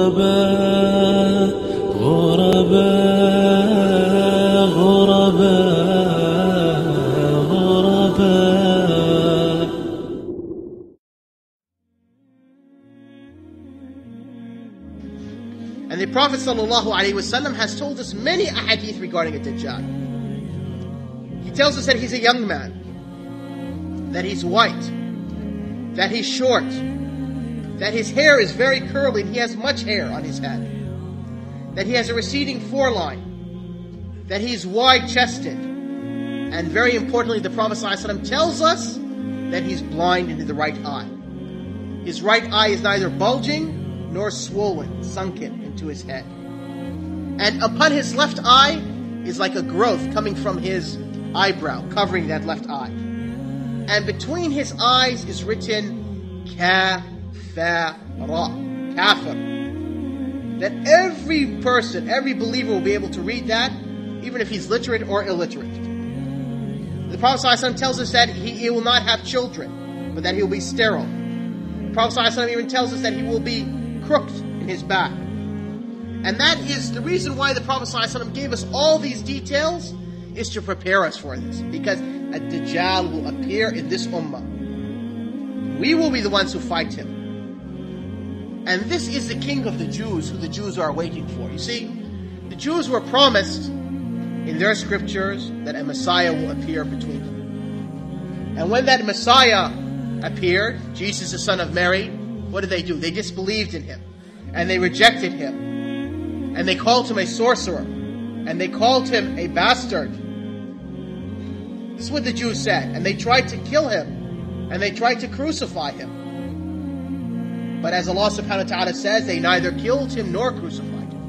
غرباء غرباء غرباء غرباء. And the Prophet ﷺ has told us many ahadith regarding a dajjal. He tells us that he's a young man, that he's white, that he's short, that his hair is very curly and he has much hair on his head, that he has a receding foreline, that he's wide-chested, and very importantly, the Prophet ﷺ tells us that he's blind in the right eye. His right eye is neither bulging nor swollen, sunken into his head. And upon his left eye is like a growth coming from his eyebrow, covering that left eye. And between his eyes is written Kafara, Kafir. That every person, every believer will be able to read that, even if he's literate or illiterate. The Prophet ﷺ tells us that he will not have children, but that he will be sterile. The Prophet ﷺ even tells us that he will be crooked in his back. And that is the reason why the Prophet ﷺ gave us all these details, is to prepare us for this. Because a dajjal will appear in this ummah. We will be the ones who fight him. And this is the king of the Jews, who the Jews are waiting for. You see, the Jews were promised in their scriptures that a Messiah will appear between them. And when that Messiah appeared, Jesus the son of Mary, what did they do? They disbelieved in him. And they rejected him. And they called him a sorcerer. And they called him a bastard. This is what the Jews said. And they tried to kill him. And they tried to crucify him. But as Allah subhanahu wa ta'ala says, they neither killed him nor crucified him.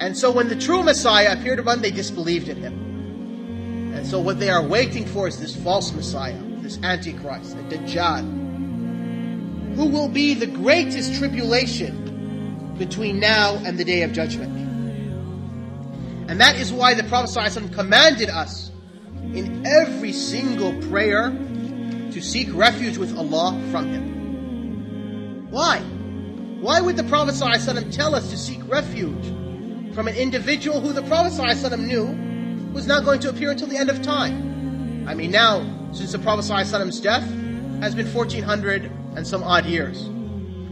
And so when the true Messiah appeared among them, they disbelieved in him. And so what they are waiting for is this false Messiah, this Antichrist, the Dajjal, who will be the greatest tribulation between now and the Day of Judgment. And that is why the Prophet ﷺ commanded us in every single prayer to seek refuge with Allah from him. Why? Why would the Prophet ﷺ tell us to seek refuge from an individual who the Prophet ﷺ knew was not going to appear until the end of time? I mean, now, since the Prophet ﷺ's death has been 1400 and some odd years.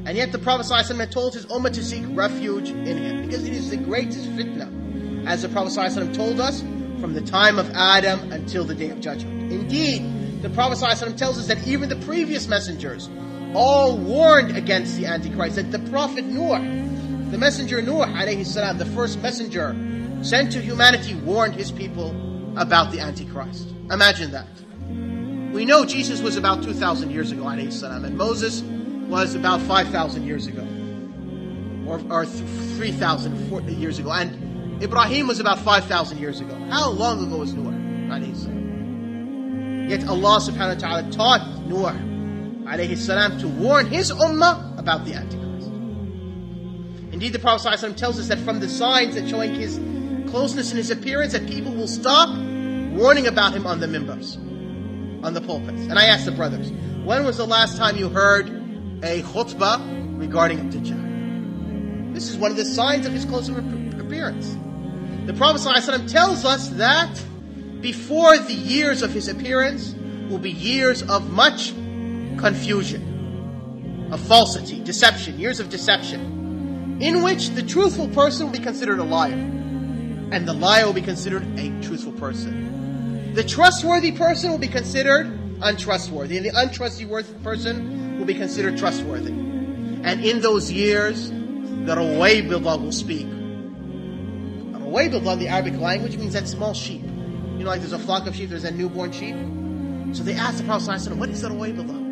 And yet the Prophet ﷺ had told his ummah to seek refuge in him, because it is the greatest fitna, as the Prophet ﷺ told us, from the time of Adam until the Day of Judgment. Indeed, the Prophet ﷺ tells us that even the previous messengers all warned against the Antichrist. That the Prophet Nuh, the messenger Nuh alayhi salam, the first messenger sent to humanity, warned his people about the Antichrist. Imagine that. We know Jesus was about 2,000 years ago alayhi salam, and Moses was about 5,000 years ago, or 3,000 years ago, and Ibrahim was about 5,000 years ago. How long ago was Nuh alayhi salam? Yet Allah subhanahu wa ta'ala taught Nuh alayhi salam to warn his ummah about the Antichrist. Indeed, the Prophet ﷺ tells us that from the signs that showing his closeness in his appearance, that people will stop warning about him on the mimbars, on the pulpits. And I asked the brothers, when was the last time you heard a khutbah regarding a Dajjal? This is one of the signs of his close appearance. The Prophet ﷺ tells us that before the years of his appearance will be years of much confusion, of falsity, deception, years of deception, in which the truthful person will be considered a liar, and the liar will be considered a truthful person. The trustworthy person will be considered untrustworthy, and the untrustworthy person will be considered trustworthy. And in those years, the Ruwaybidah will speak. Ruwaybidah in the Arabic language means that small sheep. You know, like there's a flock of sheep, there's a newborn sheep. So they asked the Prophet ﷺ, what is the Ruwaybidah?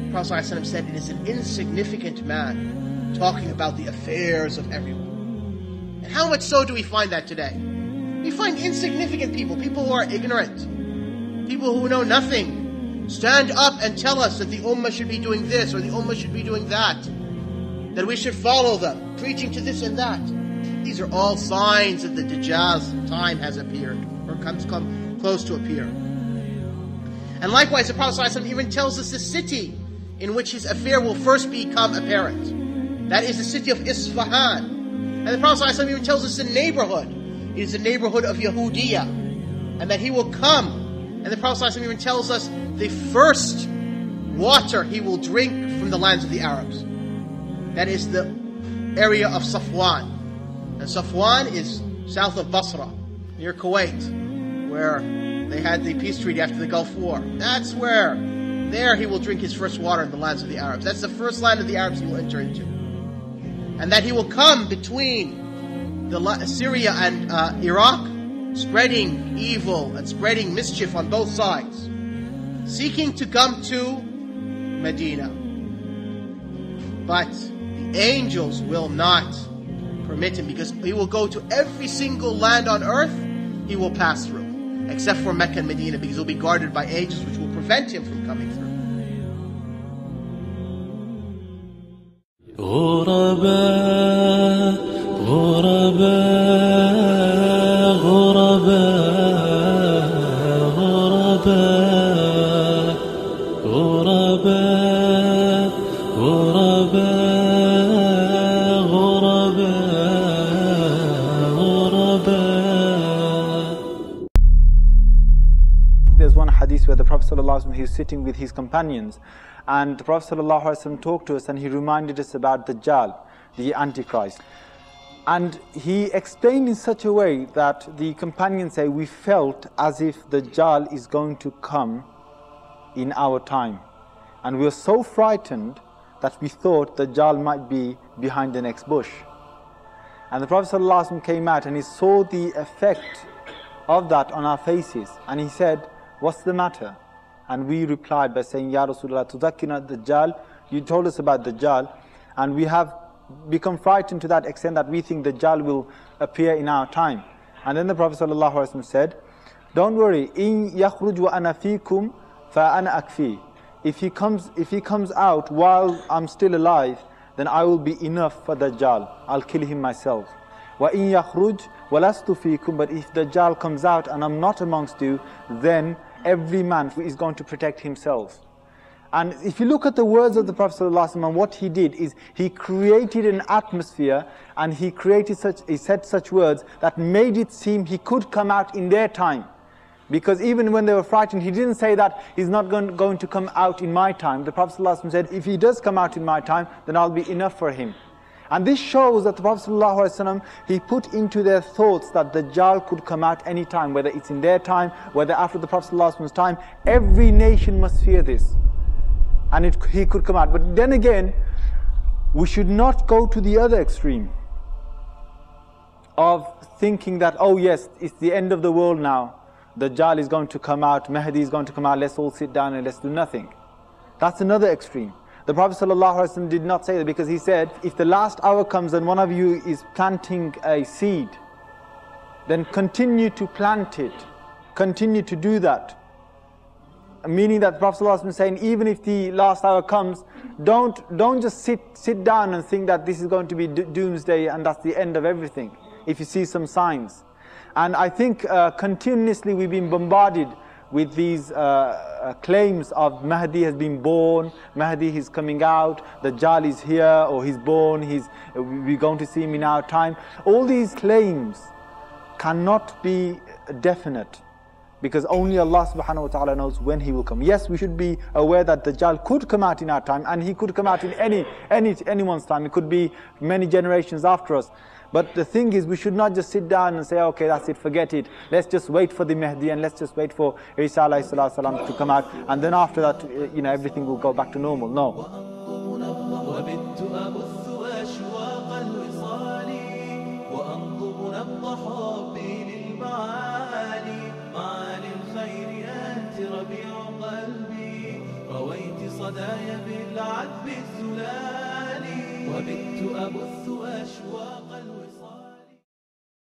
The Prophet ﷺ said, it is an insignificant man talking about the affairs of everyone. And how much so do we find that today? We find insignificant people, people who are ignorant, people who know nothing, stand up and tell us that the ummah should be doing this or the ummah should be doing that we should follow them, preaching to this and that. These are all signs that the Dajjal's time has appeared, or come close to appear. And likewise, the Prophet ﷺ even tells us the city in which his affair will first become apparent. That is the city of Isfahan. And the Prophet ﷺ even tells us the neighborhood. It is the neighborhood of Yahudiya. And that he will come. And the Prophet ﷺ even tells us the first water he will drink from the lands of the Arabs. That is the area of Safwan. And Safwan is south of Basra, near Kuwait, where they had the peace treaty after the Gulf War. That's where, there he will drink his first water in the lands of the Arabs. That's the first land of the Arabs he will enter into. And that he will come between Syria and Iraq, spreading evil and spreading mischief on both sides, seeking to come to Medina. But the angels will not permit him, because he will go to every single land on earth he will pass through, except for Mecca and Medina, because he'll be guarded by angels which will prevent him from coming through. غرباء غرباء غرباء غرباء غرباء غرباء. There's one hadith where the Prophet ﷺ, he's sitting with his companions, and the Prophet ﷺ talked to us and he reminded us about Dajjal, the Antichrist. And he explained in such a way that the companions say, we felt as if Dajjal is going to come in our time. And we were so frightened that we thought Dajjal might be behind the next bush. And the Prophet ﷺ came out and he saw the effect of that on our faces. And he said, what's the matter? And we replied by saying, Ya Rasulullah, tuzakkina Dajjal, you told us about Dajjal, and we have become frightened to that extent that we think Dajjal will appear in our time. And then the Prophet ﷺ said, don't worry, in yakhruj wa ana fikum fa ana akfi. If he comes out while I'm still alive, then I will be enough for Dajjal. I'll kill him myself. Wa in yakhruj wa lastu fikum. But if Dajjal comes out and I'm not amongst you, then every man is going to protect himself. And if you look at the words of the Prophet ﷺ, and what he did is he created an atmosphere, and he said such words that made it seem he could come out in their time. Because even when they were frightened, he didn't say that he's not going to come out in my time. The Prophet ﷺ said, if he does come out in my time, then I'll be enough for him. And this shows that the Prophet ﷺ, he put into their thoughts that Dajjal could come out any time, whether it's in their time, whether after the Prophet ﷺ's time. Every nation must fear this. And he could come out. But then again, we should not go to the other extreme of thinking that, oh yes, it's the end of the world now. Dajjal is going to come out, Mahdi is going to come out, let's all sit down and let's do nothing. That's another extreme. The Prophet ﷺ did not say that, because he said, if the last hour comes and one of you is planting a seed, then continue to plant it. Continue to do that. Meaning that the Prophet ﷺ is saying, even if the last hour comes, don't just sit down and think that this is going to be doomsday and that's the end of everything, if you see some signs. And I think continuously we've been bombarded with these claims of Mahdi has been born, Mahdi is coming out, Dajjal is here, or he's born, we're going to see him in our time. All these claims cannot be definite, because only Allah subhanahu wa ta'ala knows when he will come. Yes, we should be aware that Dajjal could come out in our time, and he could come out in anyone's time. It could be many generations after us. But the thing is, we should not just sit down and say, okay, that's it, forget it. Let's just wait for the Mahdi, and let's just wait for Isa alayhi salam to come out, and then after that, everything will go back to normal. No. صدايا بالعذب الزلال وبت أبث أشواق الوصال.